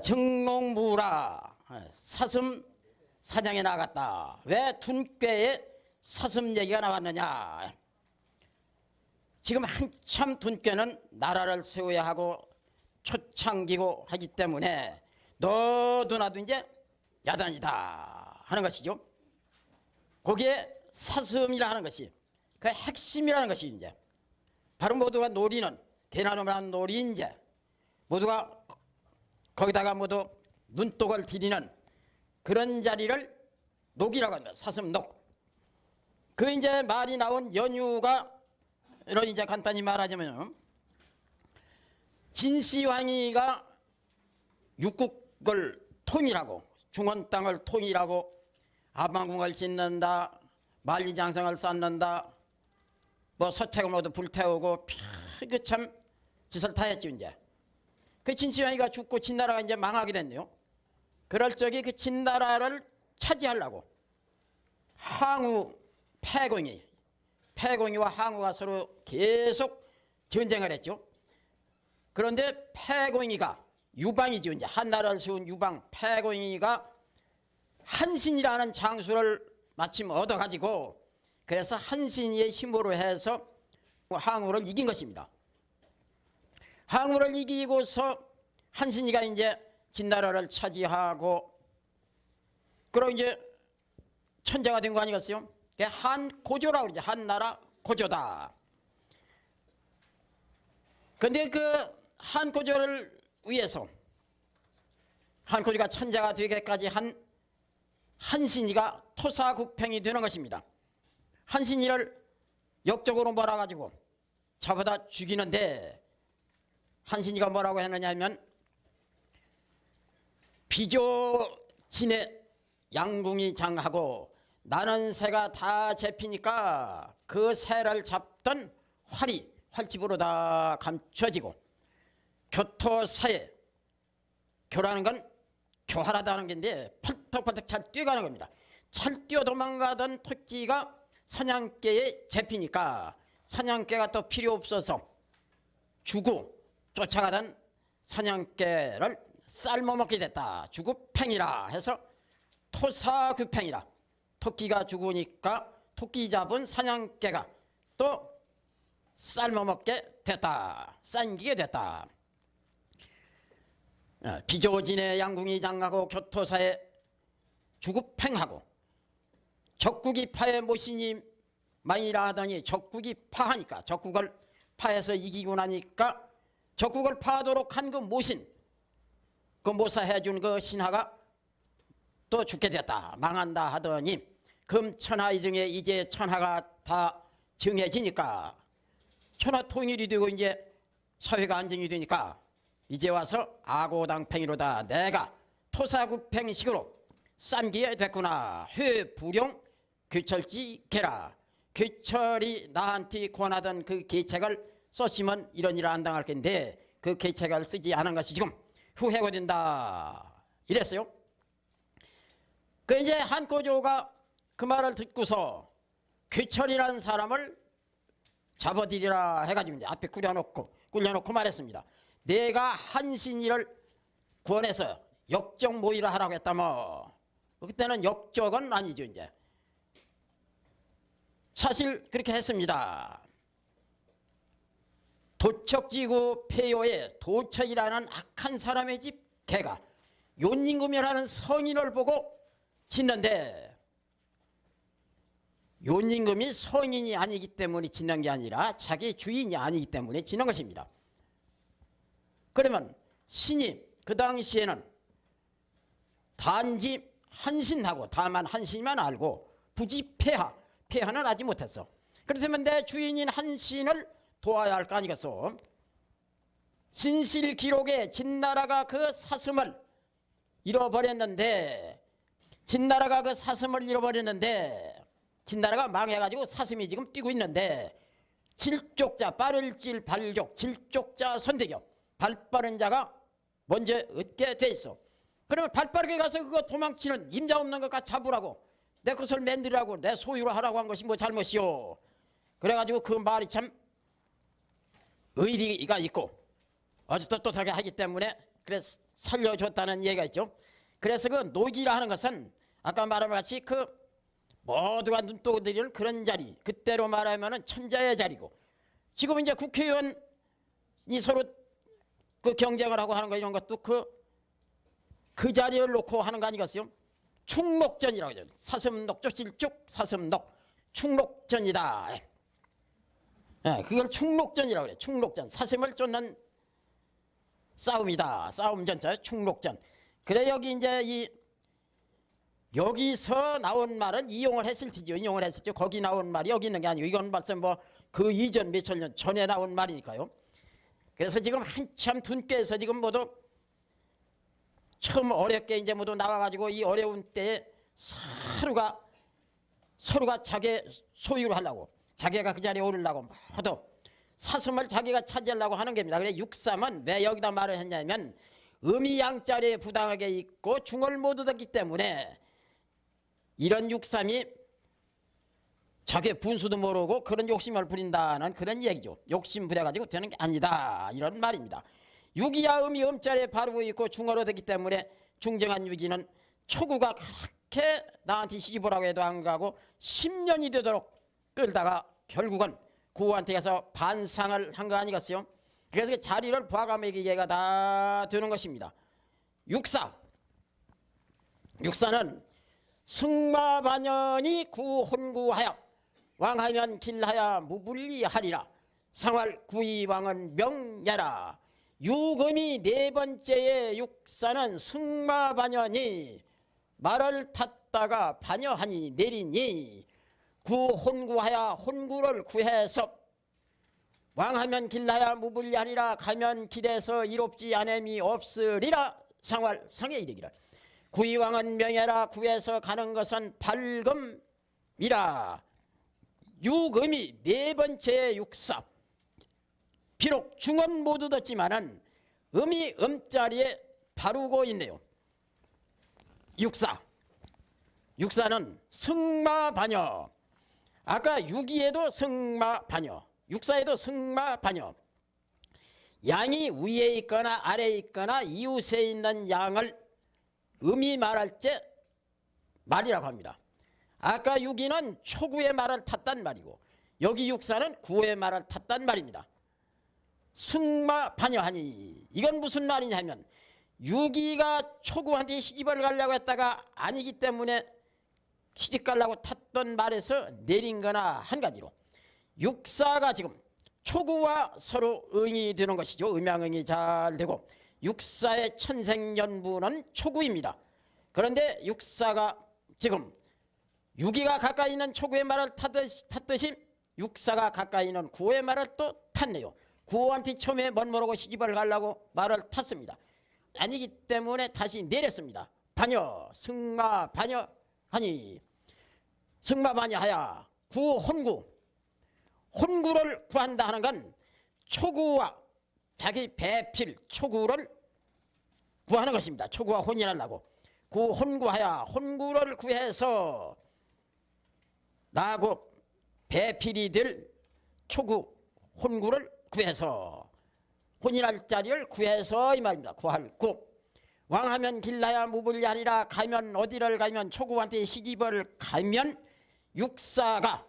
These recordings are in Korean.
정농무라 사슴 사냥에 나갔다. 왜 둔꾀에 사슴 얘기가 나왔느냐. 지금 한참 둔꾀는 나라를 세워야 하고 초창기고 하기 때문에 너도 나도 이제 야단이다 하는 것이죠. 거기에 사슴이라 하는 것이 그 핵심이라는 것이 이제 바로 모두가 노리는 대나무라는 놀이 이제 모두가 거기다가 모두 눈독을 들이는 그런 자리를 녹이라고 합니다. 사슴녹. 그 이제 말이 나온 연유가 이런 이제 간단히 말하자면 진시황이가 육국을 통일하고 중원 땅을 통일하고 아방궁을 짓는다, 만리장성을 쌓는다, 뭐 서책을 모두 불태우고 그 참 짓을 다 했죠 이제. 그 진시황이가 죽고 진나라가 이제 망하게 됐네요. 그럴 적에 그 진나라를 차지하려고 항우 패공이와 항우가 서로 계속 전쟁을 했죠. 그런데 패공이가 유방이죠. 이제 한나라를 세운 유방 패공이가 한신이라는 장수를 마침 얻어가지고 그래서 한신이의 힘으로 해서 항우를 이긴 것입니다. 항우를 이기고서 한신이가 이제 진나라를 차지하고 그럼 이제 천자가 된 거 아니겠어요? 한고조라고 그러죠. 한나라 고조다. 근데 그 한고조를 위해서 한고조가 천자가 되기까지 한신이가 토사구팽이 되는 것입니다. 한신이를 역적으로 몰아가지고 잡아다 죽이는데 한신이가 뭐라고 했느냐 하면 비조진의 양궁이 장하고 나는 새가 다 잡히니까 그 새를 잡던 활집으로 다 감춰지고 교토사에 교라는 건 교활하다는 건데 펄떡펄떡 잘 뛰어가는 겁니다. 잘 뛰어 도망가던 토끼가 사냥개에 잡히니까 사냥개가 또 필요 없어서 주고 쫓아가던 사냥개를 삶아먹게 됐다. 주구팽이라 해서 토사구팽이라. 토끼가 죽으니까 토끼 잡은 사냥개가 또 삶아먹게 됐다. 삶기게 됐다. 비조진의 양궁이 장하고 교토사에 주구팽하고 적국이 파에 모신이 많이라 하더니 적국이 파하니까 적국을 파해서 이기고 나니까 적국을 파하도록 한 그 모신 그 모사해준 그 신하가 또 죽게 됐다. 망한다 하더니 금천하이중에 이제 천하가 다 정해지니까 천하 통일이 되고 이제 사회가 안정이 되니까 이제 와서 아고당팽이로다. 내가 토사구팽식으로 쌈기에 됐구나. 회부룡 괴철지 개라. 괴철이 나한테 권하던 그 계책을 썼으면 이런 일을 안 당할 텐데 그 계책을 쓰지 않은 것이 지금 후회가 된다. 이랬어요. 그 이제 한고조가 그 말을 듣고서 괴철이라는 사람을 잡아들이라 해가지고 이제 앞에 꿀려놓고 말했습니다. 내가 한신이를 구원해서 역적 모의를 하라고 했다 뭐. 그때는 역적은 아니죠 이제. 사실 그렇게 했습니다. 도척지구 폐요에 도척이라는 악한 사람의 집 개가 윤임금이라는 성인을 보고 짖는데 윤임금이 성인이 아니기 때문에 짖는 게 아니라 자기 주인이 아니기 때문에 짖는 것입니다. 그러면 신이 그 당시에는 단지 한신하고 다만 한신만 알고 부지 폐하는 하지 못했어. 그렇다면 내 주인인 한신을 도와야 할 거 아니겠어. 진실 기록에 진나라가 그 사슴을 잃어버렸는데 진나라가 그 사슴을 잃어버렸는데 진나라가 망해가지고 사슴이 지금 뛰고 있는데 질족자 빠를질 발족 질족자 선대교 발빠른 자가 먼저 얻게 돼 있어. 그러면 발빠르게 가서 그거 도망치는 임자 없는 것과 잡으라고 내 것을 만들라고 내 소유로 하라고 한 것이 뭐 잘못이요. 그래가지고 그 말이 참 의리가 있고 어찌 떳떳하게 하기 때문에 그래서 살려줬다는 얘기가 있죠. 그래서 그 노기라 하는 것은 아까 말한 같이 그 모두가 눈독 들이는 그런 자리, 그때로 말하면은 천자의 자리고, 지금 이제 국회의원이 서로 그 경쟁을 하고 하는 거 이런 것도 그 자리를 놓고 하는 거 아니겠어요? 충록전이라고 하죠. 사슴녹조 질죽 사슴녹 충록전이다. 예, 그걸 충록전이라고 그래요. 충록전, 사슴을 쫓는 싸움이다. 싸움 전자 충록전. 그래 여기 이제 여기서 나온 말은 이용을 했을 테죠. 인용을 했을 때 거기 나온 말이 여기 있는 게 아니고 이건 벌써 뭐 그 이전 몇천 년 전에 나온 말이니까요. 그래서 지금 한참 둔께서 지금 모두 처음 어렵게 이제 모두 나와가지고 이 어려운 때에 서로가 자기 소유를 하려고, 자기가 그 자리에 오르려고 모두 사슴을 자기가 차지하려고 하는 겁니다. 그래 육삼은 왜 여기다 말을 했냐면 음이 양자리에 부당하게 있고 중을 못 얻었기 때문에 이런 육삼이 자기 분수도 모르고 그런 욕심을 부린다는 그런 얘기죠. 욕심 부려가지고 되는 게 아니다 이런 말입니다. 육이야 음이 음자리에 바르고 있고 중을 얻었기 때문에 중정한 유기는 초구가 그렇게 나한테 시집오라고 해도 안 가고 10년이 되도록 끌다가 결국은 구한테 가서 반상을 한 거 아니겠어요? 그래서 그 자리를 부하감에게 얘가 다 되는 것입니다. 육사는 승마반연이 구혼구하여 왕하면 길하여 무불리하리라. 상활 구이왕은 명야라. 육음이 네 번째의 육사는 승마반연이 말을 탔다가 반여하니 내리니 구혼구하여 혼구를 구해서 왕하면 길하여 무불리하리라. 가면 길에서 이롭지 않음이 없으리라. 상활 상에 이르기라. 구이왕은 명예라. 구에서 가는 것은 밝음이라. 육음이 네 번째의 육사. 비록 중은 못 얻었지만은 음이 음자리에 바르고 있네요. 육사는 승마반여. 아까 육이에도 승마반여, 육사에도 승마반여. 양이 위에 있거나 아래에 있거나 이웃에 있는 양을 음이 말할 때 말이라고 합니다. 아까 육이는 초구의 말을 탔단 말이고 여기 육사는 구의 말을 탔단 말입니다. 승마반여하니 이건 무슨 말이냐면 유기가 초구한테 시집을 가려고 했다가 아니기 때문에 시집 가려고 탔던 말에서 내린 거나 한 가지로 육사가 지금 초구와 서로 응이 되는 것이죠. 음양응이 잘 되고 육사의 천생연분은 초구입니다. 그런데 육사가 지금 유기가 가까이 있는 초구의 말을 탔듯이 육사가 가까이 있는 구의 말을 또 탔네요. 구한테 처음에 멋모르고 시집을 가려고 말을 탔습니다. 아니기 때문에 다시 내렸습니다. 반여, 승마 반여 하니 승마 반여하야 구혼구. 혼구를 구한다 하는 건 초구와 자기 배필 초구를 구하는 것입니다. 초구와 혼인하려고 구혼구하야 혼구를 구해서 나하고 배필이 될 초구 혼구를 구해서 혼인할 자리를 구해서 이 말입니다. 구할 구. 왕하면 길라야 무불리하리라. 가면 어디를 가면 초구한테 시집을 가면 육사가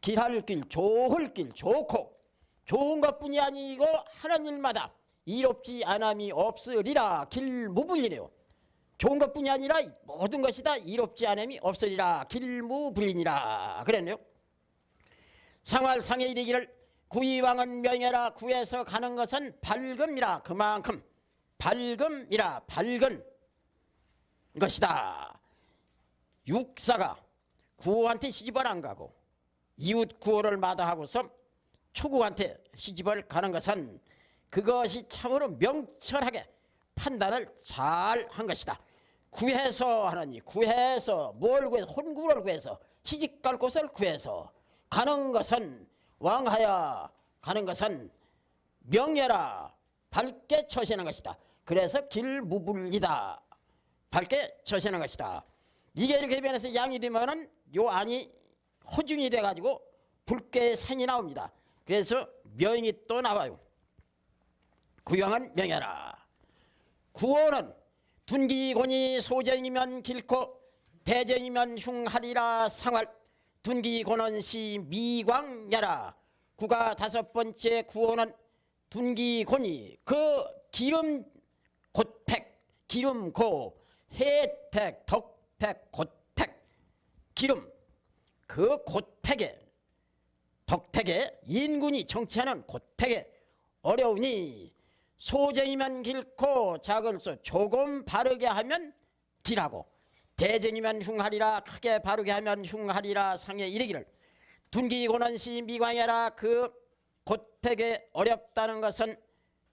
길할 길, 좋을 길, 좋고 좋은 것뿐이 아니고 하는 일마다 이롭지 않음이 없으리라. 길무불리네요. 좋은 것뿐이 아니라 모든 것이 다 이롭지 않음이 없으리라. 길무불리니라 그랬네요. 상활 상에 이르기를 구이왕은 명예라. 구에서 가는 것은 밝음이라. 그만큼 밝음이라. 밝은 것이다. 육사가 구한테 시집을 안 가고 이웃 구호를 마다하고서 초구한테 시집을 가는 것은 그것이 참으로 명철하게 판단을 잘 한 것이다. 구해서 하느니 구해서 뭘 구해서 혼구를 구해서 시집 갈 곳을 구해서 가는 것은 왕하여 가는 것은 명예라. 밝게 처시하는 것이다. 그래서 길무불이다. 밝게 처시하는 것이다. 이게 이렇게 변해서 양이 되면은 요 안이 호중이 돼가지고 붉게 산이 나옵니다. 그래서 명이 또 나와요. 구영은 명예라. 구호는 둔기곤이 소정이면 길고 대정이면 흉하리라 상활. 둔기곤은 시 미광야라. 구가 다섯 번째 구호는 둔기곤이 그 기름 고택, 기름고, 혜택, 덕택, 고택, 기름 그 고택에 덕택에 인군이 정치하는 고택에 어려우니 소정이면 길고 작을수 조금 바르게 하면 길하고 대정이면 흉하리라 크게 바르게 하면 흉하리라 상에 이르기를 둔기곤은 시 미광야라. 그 고택에 어렵다는 것은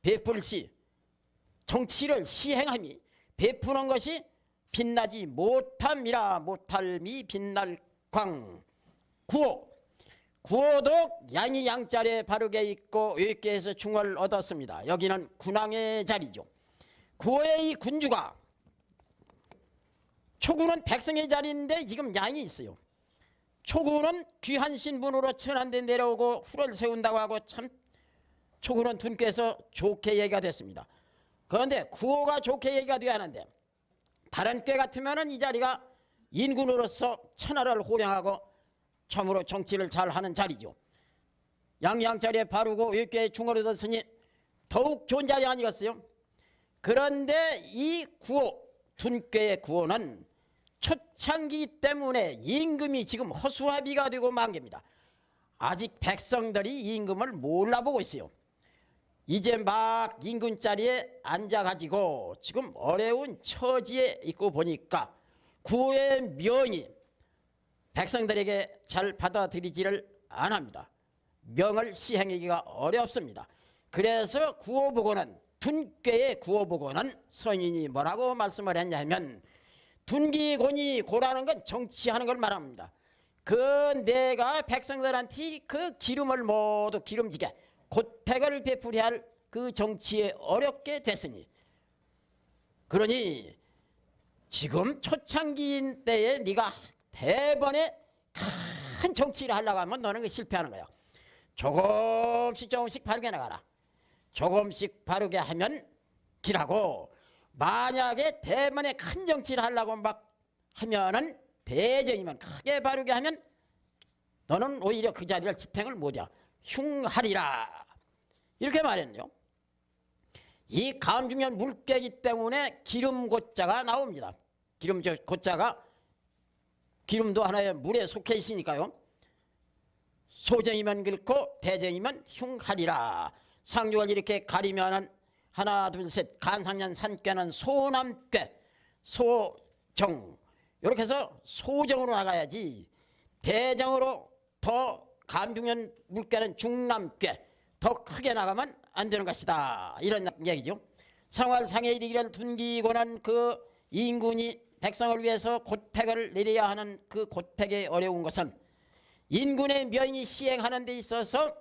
베풀시 정치를 시행함이 베푸는 것이 빛나지 못함이라. 못할미 빛날 광. 구호도 양이 양자리에 바르게 있고 외께에서 중을 얻었습니다. 여기는 군왕의 자리죠. 구호의 이 군주가 초구는 백성의 자리인데 지금 양이 있어요. 초구는 귀한 신분으로 천한데 내려오고 후를 세운다고 하고 참 초구는 둔께서 좋게 얘기가 됐습니다. 그런데 구호가 좋게 얘기가 돼야 하는데 다른 께 같으면 이 자리가 인군으로서 천하를 호령하고 참으로 정치를 잘하는 자리죠. 양양자리에 바르고 외께에 중을 얻었으니 더욱 좋은 자리 아니겠어요? 그런데 이 구호 둔께의 구호는 초창기 때문에 임금이 지금 허수아비가 되고 만개입니다. 아직 백성들이 임금을 몰라보고 있어요. 이제 막 임금 자리에 앉아가지고 지금 어려운 처지에 있고 보니까 구호의 명이 백성들에게 잘 받아들이지를 않습니다. 명을 시행하기가 어렵습니다. 그래서 구호보고는 둔께의 구호보고는 선인이 뭐라고 말씀을 했냐면 둔기곤이 고라는 건 정치하는 걸 말합니다. 그 내가 백성들한테 그 기름을 모두 기름지게 고택을 베풀어야 할 그 정치에 어렵게 됐으니 그러니 지금 초창기인 때에 네가 대번에 큰 정치를 하려고 하면 너는 실패하는 거야. 조금씩 바르게 나가라. 조금씩 바르게 하면 길하고 만약에 대번에 큰 정치를 하려고 막 하면은 대정이면 크게 바르게 하면 너는 오히려 그 자리를 지탱을 못해. 흉하리라. 이렇게 말했네요. 이 감중년 물개기 때문에 기름고자가 나옵니다. 기름고자가 기름도 하나의 물에 속해 있으니까요. 소정이면 길고 대정이면 흉하리라. 상륙을 이렇게 가리면은 하나 둘 셋 간상년 산꾀는 소남꾀 소정 이렇게 해서 소정으로 나가야지 대정으로 더 감중년 물꾀는 중남꾀 더 크게 나가면 안 되는 것이다. 이런 얘기죠. 상활상에 이르기를 둔기곤한 그 인군이 백성을 위해서 고택을 내려야 하는 그 고택의 어려운 것은 인군의 명이 시행하는 데 있어서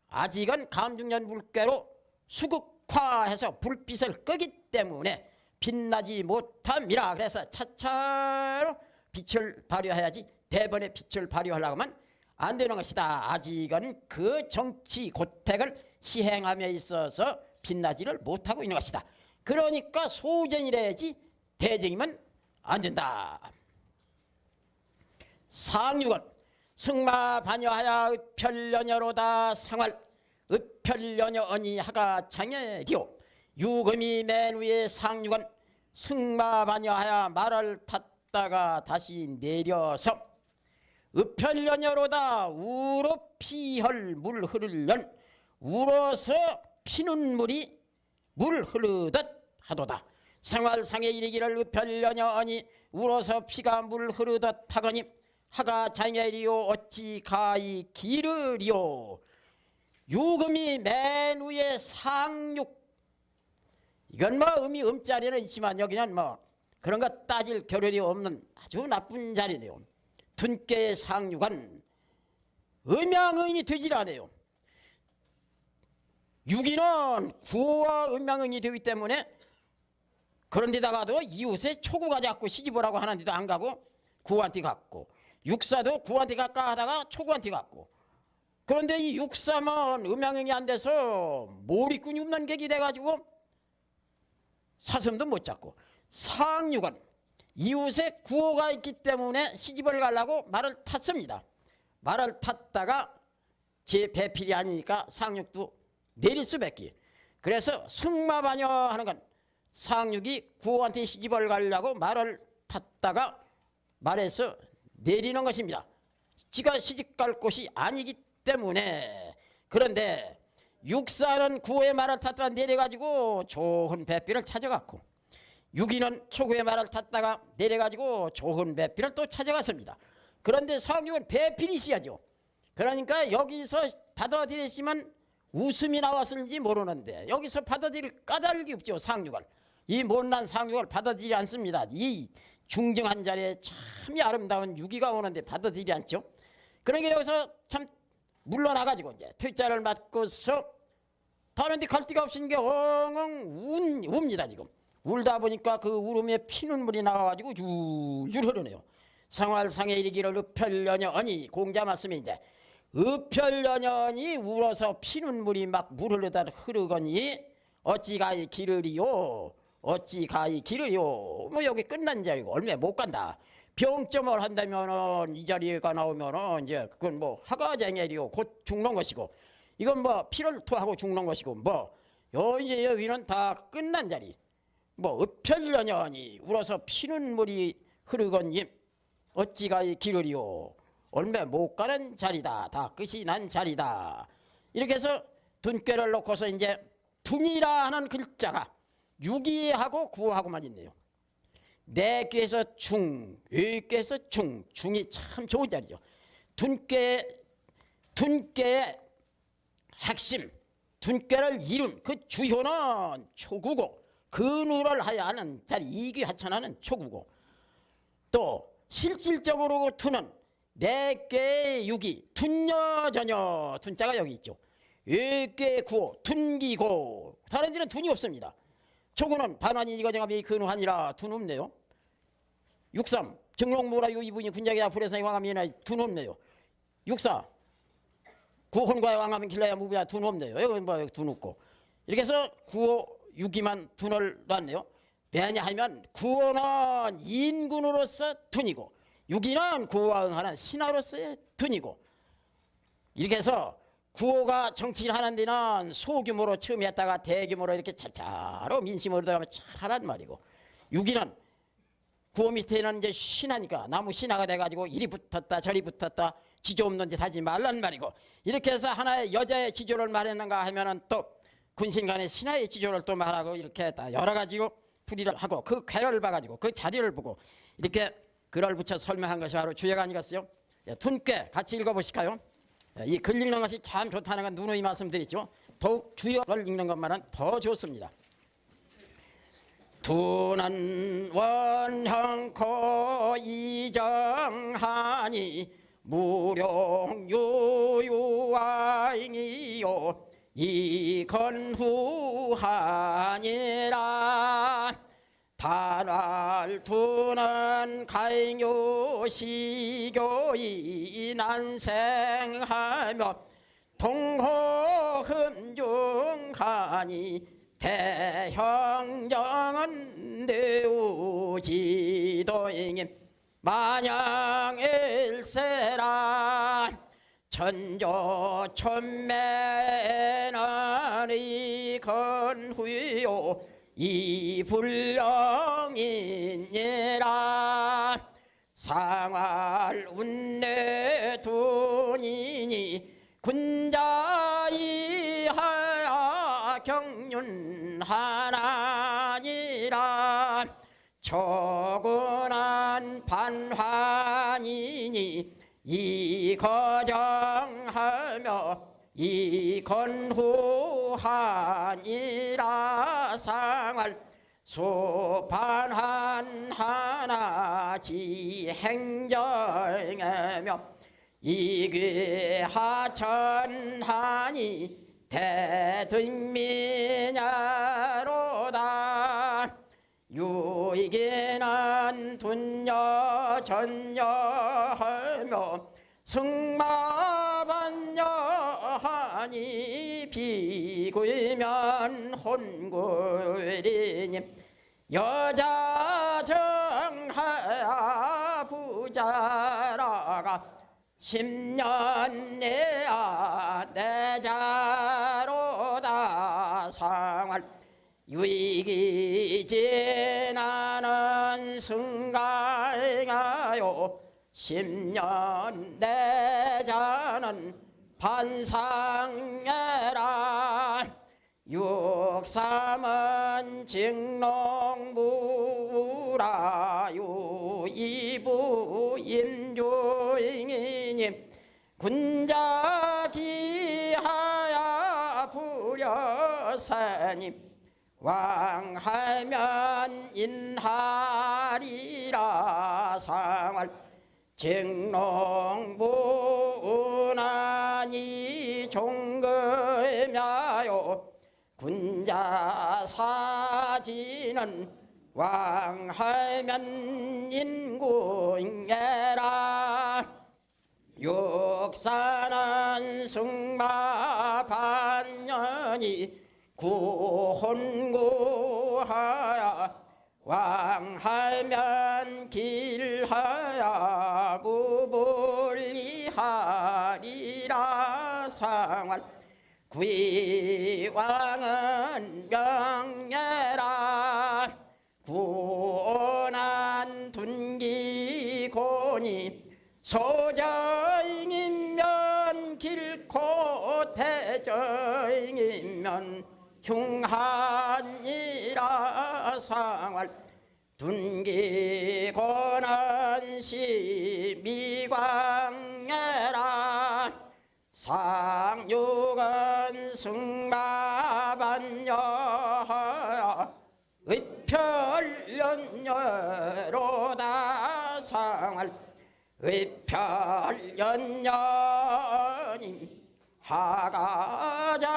아직은 감중년 물꾀로 수극화해서 불빛을 끄기 때문에 빛나지 못함이라. 그래서 차차로 빛을 발휘해야지 대번에 빛을 발휘하려고 하면 안 되는 것이다. 아직은 그 정치 고택을 시행함에 있어서 빛나지를 못하고 있는 것이다. 그러니까 소정이래야지 대정이면 안 된다. 상육은 승마 반여하야 읍편려녀로다 상활. 읍편려녀 언이 하가 장애리오. 유금이 맨 위에 상육은 승마 반여하야 말을 탔다가 다시 내려서 읍편려녀로다 우로 피헐 물 흐르련. 울어서 피는 물이 물 흐르듯 하도다. 생활상에 이르기를 읍편려녀 언이 울어서 피가 물 흐르듯 하거니 하가 장애리요 어찌 가히 기르리요. 유금이 맨 위에 상육. 이건 뭐 음이 음자리는 있지만 여기는 뭐 그런 거 따질 겨를이 없는 아주 나쁜 자리네요. 둔께의 상육은 음양의인이 되질 않아요. 육인은 구호와 음양의인이 되기 때문에 그런 데다가도 이웃에 초구가 자꾸 시집을 하고 하는 데도 안 가고 구한테 갔고 육사도 구한테 갈까 하다가 초구한테 갔고 그런데 이 육삼은 음양행이 안 돼서 몰입꾼이 없는 객이 돼가지고 사슴도 못 잡고, 상륙은 이웃에 구호가 있기 때문에 시집을 가려고 말을 탔습니다. 말을 탔다가 제 배필이 아니니까 상륙도 내릴 수밖에. 그래서 승마반여 하는 건 상륙이 구호한테 시집을 가려고 말을 탔다가 말에서 내리는 것입니다. 지가 시집 갈 곳이 아니기 때문에. 그런데 육사는 구호의 말을 탔다가 내려가지고 좋은 배필을 찾아갔고, 육이는 초구의 말을 탔다가 내려가지고 좋은 배필을 또 찾아갔습니다. 그런데 상륙은 배필이 있어야죠. 그러니까 여기서 받아들였지만 웃음이 나왔을지 모르는데 여기서 받아들일 까닭이 없죠. 상륙을, 이 못난 상륙을 받아들이지 않습니다. 이 중정한 자리에 참이 아름다운 유기가 오는데 받아들이지 않죠. 그러니까 여기서 참 물러나가지고 이제 퇴짜를 맞고서 다른 데 갈 데가 없으니까 엉엉 웁니다. 지금 울다 보니까 그 울음에 피눈물이 나와가지고 줄줄 흐르네요. 상활상에 이르기를 읍혈연연이, 공자 말씀이 이제 읍혈연연이 울어서 피눈물이 막 물 흐르다 흐르거니 어찌 가히 기르리요, 어찌 가히 기르리요. 뭐 여기 끝난 자리고 얼마 못 간다. 병점을 한다면은 이 자리가 나오면은 이제 그건 뭐 하가쟁엘이요, 곧 죽는 것이고, 이건 뭐 피를 토하고 죽는 것이고, 뭐 이제 여기는 다 끝난 자리. 뭐 읍혈연연이 울어서 피눈물이 흐르거니 어찌 가히 기르리요, 얼마 못 가는 자리다. 다 끝이 난 자리다. 이렇게 해서 둔꾀를 놓고서 이제 둔이라 하는 글자가 유기하고 구하고만 있네요. 내 꾀에서 중, 의꾀에서 중, 중이 참 좋은 자리죠. 둔꾀의 핵심, 둔꾀를 이룬 그 주효는 초구고, 근우를 하여 하는 자리, 이귀하천하는 초구고, 또 실질적으로 둔은 내 꾀의 유기, 둔여전여, 둔자가 여기 있죠. 의꾀 구호, 둔기고, 다른 데는 둔이 없습니다. 초구는 반환이 이거정함이 근우하니라, 둔 없네요. 육삼 정롱무라유 이분이 군자기야 불에서의 왕함이나, 둔 없네요. 육사 구혼과의 왕함은 길라야 무비야, 둔 없네요. 여기 뭐 둔 없고, 이렇게 해서 구호 유기만 둔을 놨네요. 왜냐하면 구호는 인군으로서 둔이고, 유기는 구호와 응하는 신하로서의 둔이고, 이렇게 해서 구호가 정치를 하는 데는 소규모로 처음 했다가 대규모로 이렇게 차차로 민심을 얻어가면 잘하란 말이고, 유기는 구호 밑에는 이제 신하니까 나무 신하가 돼가지고 이리 붙었다 저리 붙었다 지조 없는 짓 하지 말란 말이고, 이렇게 해서 하나의 여자의 지조를 말했는가 하면은 또 군신간의 신하의 지조를 또 말하고, 이렇게 다 여러 가지로 풀이를 하고 그 궤를 봐가지고 그 자리를 보고 이렇게 글을 붙여 설명한 것이 바로 주제가 아니겠어요? 둔꾀 같이 읽어보실까요? 이 글 읽는 것이 참 좋다는 건 누누이 말씀드리죠. 더욱 주역을 읽는 것만은 더 좋습니다. 둔은 원형코 이정하니 무룡유유와잉이요 이건후하니라. 단활 두는 가잉요시교이 난생하며 동호흠중하니 대형정은 대우지도잉임 만양일세라. 천조천매나니 건후요 이불령이니라. 상활 운내 돈이니 군자이하 경륜하나니라. 초군한 반환이니 이거정하며 이건후하니라. 상활 수반한 하나 지행정하며 이귀하천하니 대등미냐로다. 유이기는 둔여 전여하며 승마반여하니 비구이면 혼구리니 여자 정하야 부자라가 10년 내야 내자로다 상활 유익이 지나는 승가요 10년 내자는 반상해라 육삼은 직농부라요 이부 임주인님 군자기하야 부려사님 왕하면 인하리라 상활 직농부나니 종금야요 군자사지는 왕하면 인군예라 육사는 승마반년이 구혼구하야 왕하면 길하야 무불리하리라 상활 귀왕은 명예라 구원한 둔기곤이 소정이면 길고 대정이면 흉한이라 상활 둔기곤은 시미광예라 상육은 승마반여 의편연여로다 상활 의편연여님 하가장애리요